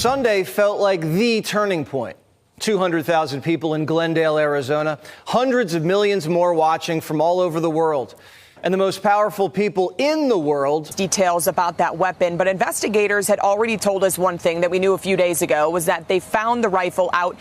Sunday felt like the turning point. 200,000 people in Glendale, Arizona, hundreds of millions more watching from all over the world. And the most powerful people in the world. Details about that weapon, but investigators had already told us one thing that we knew a few days ago, was that they found the rifle out.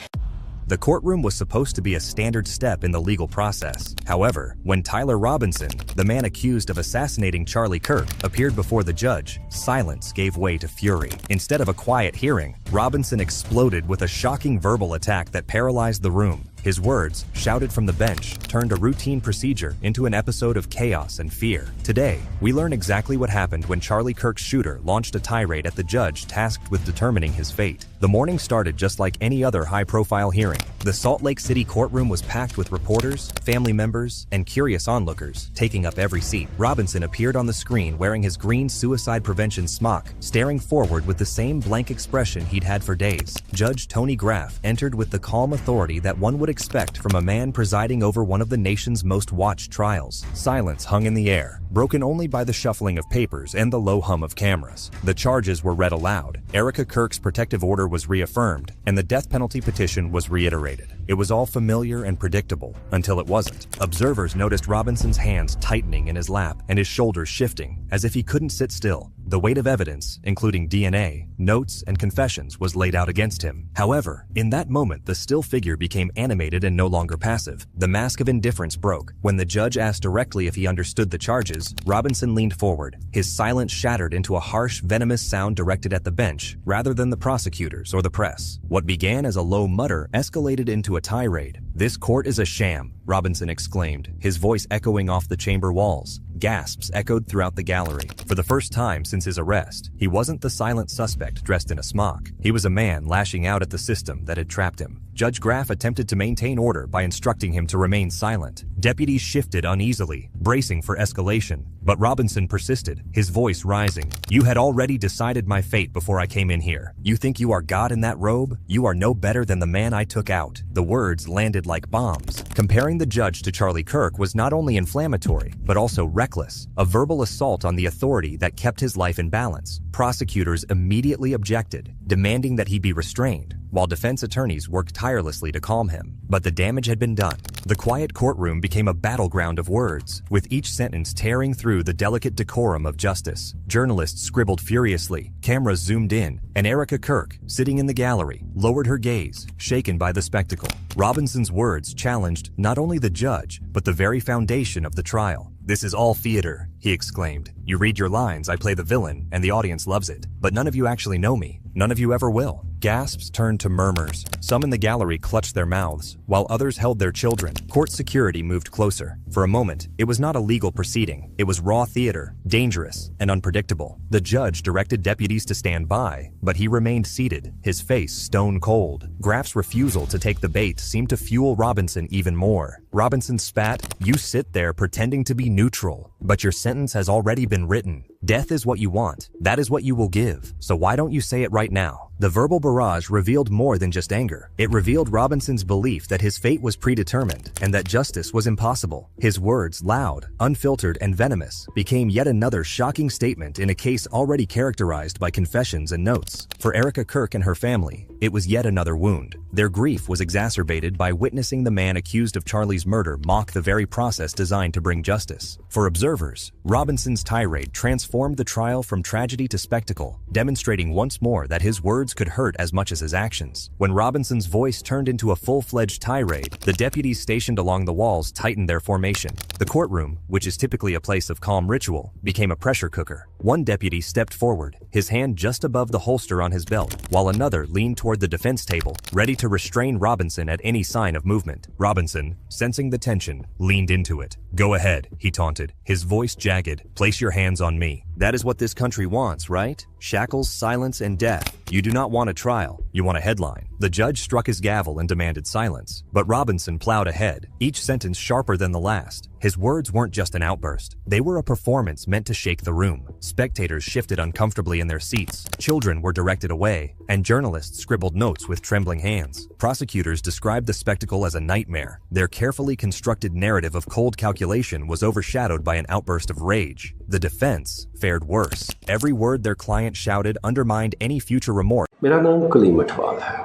The courtroom was supposed to be a standard step in the legal process. However, when Tyler Robinson, the man accused of assassinating Charlie Kirk, appeared before the judge, silence gave way to fury. Instead of a quiet hearing, Robinson exploded with a shocking verbal attack that paralyzed the room. His words, shouted from the bench, turned a routine procedure into an episode of chaos and fear. Today, we learn exactly what happened when Charlie Kirk's shooter launched a tirade at the judge tasked with determining his fate. The morning started just like any other high-profile hearing. The Salt Lake City courtroom was packed with reporters, family members, and curious onlookers, taking up every seat. Robinson appeared on the screen wearing his green suicide prevention smock, staring forward with the same blank expression he'd had for days. Judge Tony Graff entered with the calm authority that one would expect from a man presiding over one of the nation's most watched trials. Silence hung in the air, broken only by the shuffling of papers and the low hum of cameras. The charges were read aloud. Erica Kirk's protective order was reaffirmed, and the death penalty petition was reiterated. It was all familiar and predictable, until it wasn't. Observers noticed Robinson's hands tightening in his lap and his shoulders shifting, as if he couldn't sit still. The weight of evidence, including DNA, notes, and confessions, was laid out against him. However, in that moment, the still figure became animated and no longer passive. The mask of indifference broke. When the judge asked directly if he understood the charges, Robinson leaned forward. His silence shattered into a harsh, venomous sound directed at the bench, rather than the prosecutors or the press. What began as a low mutter escalated into a tirade. "This court is a sham," Robinson exclaimed, his voice echoing off the chamber walls. Gasps echoed throughout the gallery. For the first time since his arrest, he wasn't the silent suspect dressed in a smock. He was a man lashing out at the system that had trapped him. Judge Graff attempted to maintain order by instructing him to remain silent. Deputies shifted uneasily, bracing for escalation. But Robinson persisted, his voice rising. "You had already decided my fate before I came in here. You think you are God in that robe? You are no better than the man I took out." The words landed like bombs. Comparing the judge to Charlie Kirk was not only inflammatory, but also reckless. A verbal assault on the authority that kept his life in balance. Prosecutors immediately objected, demanding that he be restrained, while defense attorneys worked tirelessly to calm him. But the damage had been done. The quiet courtroom became a battleground of words, with each sentence tearing through the delicate decorum of justice. Journalists scribbled furiously, cameras zoomed in, and Erica Kirk, sitting in the gallery, lowered her gaze, shaken by the spectacle. Robinson's words challenged not only the judge, but the very foundation of the trial. "This is all theater," he exclaimed. "You read your lines, I play the villain, and the audience loves it. But none of you actually know me. None of you ever will." Gasps turned to murmurs. Some in the gallery clutched their mouths, while others held their children. Court security moved closer. For a moment, it was not a legal proceeding. It was raw theater, dangerous and unpredictable. The judge directed deputies to stand by, but he remained seated, his face stone cold. Graff's refusal to take the bait seemed to fuel Robinson even more. Robinson spat, "You sit there pretending to be neutral, but your sentence has already been written. Death is what you want. That is what you will give. So why don't you say it right now?" The verbal barrage revealed more than just anger. It revealed Robinson's belief that his fate was predetermined and that justice was impossible. His words, loud, unfiltered, and venomous, became yet another shocking statement in a case already characterized by confessions and notes. For Erica Kirk and her family, it was yet another wound. Their grief was exacerbated by witnessing the man accused of Charlie's murder mock the very process designed to bring justice. For observers, Robinson's tirade transformed the trial from tragedy to spectacle, demonstrating once more that his words could hurt as much as his actions. When Robinson's voice turned into a full-fledged tirade, the deputies stationed along the walls tightened their formation. The courtroom, which is typically a place of calm ritual, became a pressure cooker. One deputy stepped forward, his hand just above the holster on his belt, while another leaned toward the defense table, ready to restrain Robinson at any sign of movement. Robinson, sensing the tension, leaned into it. "Go ahead," he taunted, his voice jagged. "Place your hands on me. That is what this country wants, right? Shackles, silence, and death. You do not want a trial. You want a headline? The judge struck his gavel and demanded silence, but Robinson plowed ahead, each sentence sharper than the last. His words weren't just an outburst. They were a performance meant to shake the room. Spectators shifted uncomfortably in their seats, children were directed away, and journalists scribbled notes with trembling hands. Prosecutors described the spectacle as a nightmare. Their carefully constructed narrative of cold calculation was overshadowed by an outburst of rage. The defense fared worse. Every word their client shouted undermined any future remorse. मेरा नाम कलीम अठवाल है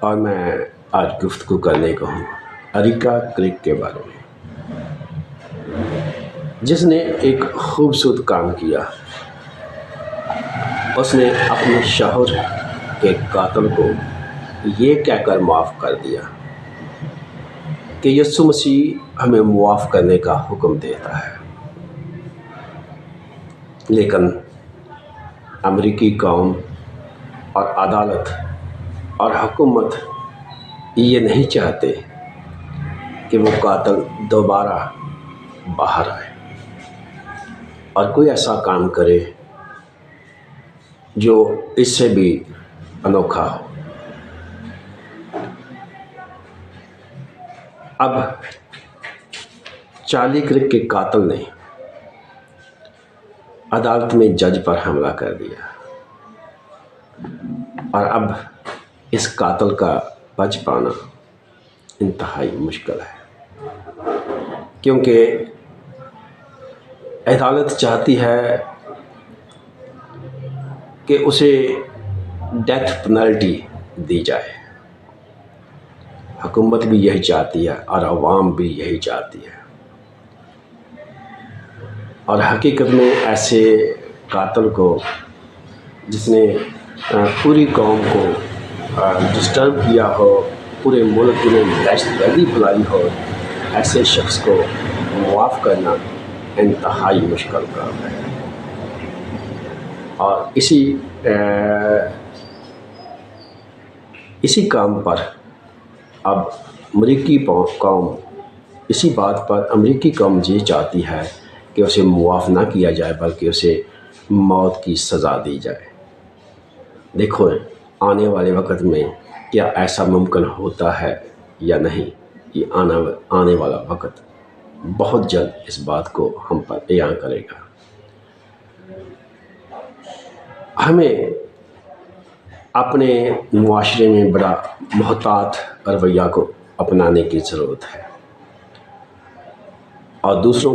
और मैं आज गुफ्तगू करने को हूँ अरिका क्रिक के बारे में, जिसने एक खूबसूरत काम किया। उसने अपने शौहर के कातिल को ये कहकर माफ़ कर दिया कि यीशु मसीह हमें माफ़ करने का हुक्म देता है, लेकिन अमेरिकी कौम और अदालत और हुकूमत ये नहीं चाहते कि वो कातिल दोबारा बाहर आए और कोई ऐसा काम करे जो इससे भी अनोखा हो। अब चार्ली क्रिक के कातिल ने अदालत में जज पर हमला कर दिया और अब इस कातिल का बच पाना इंतहाई मुश्किल है, क्योंकि अदालत चाहती है कि उसे डेथ पेनल्टी दी जाए। हुकूमत भी यही चाहती है और अवाम भी यही चाहती है, और हकीकत में ऐसे कातिल को जिसने पूरी कौम को डिस्टर्ब किया हो, पूरे मुल्क में दहशतगर्दी फैलाई हो, ऐसे शख्स को माफ़ करना इंतहाई मुश्किल काम है। और इसी काम पर अब अमेरिकी कौम इसी बात पर अमेरिकी कौम ये चाहती है कि उसे मुआफ़ ना किया जाए, बल्कि उसे मौत की सज़ा दी जाए। देखो आने वाले वक्त में क्या ऐसा मुमकिन होता है या नहीं, ये आने वाला वक्त बहुत जल्द इस बात को हम पर बयां करेगा। हमें अपने मुआशरे में बड़ा मोहतात रवैया को अपनाने की ज़रूरत है और दूसरों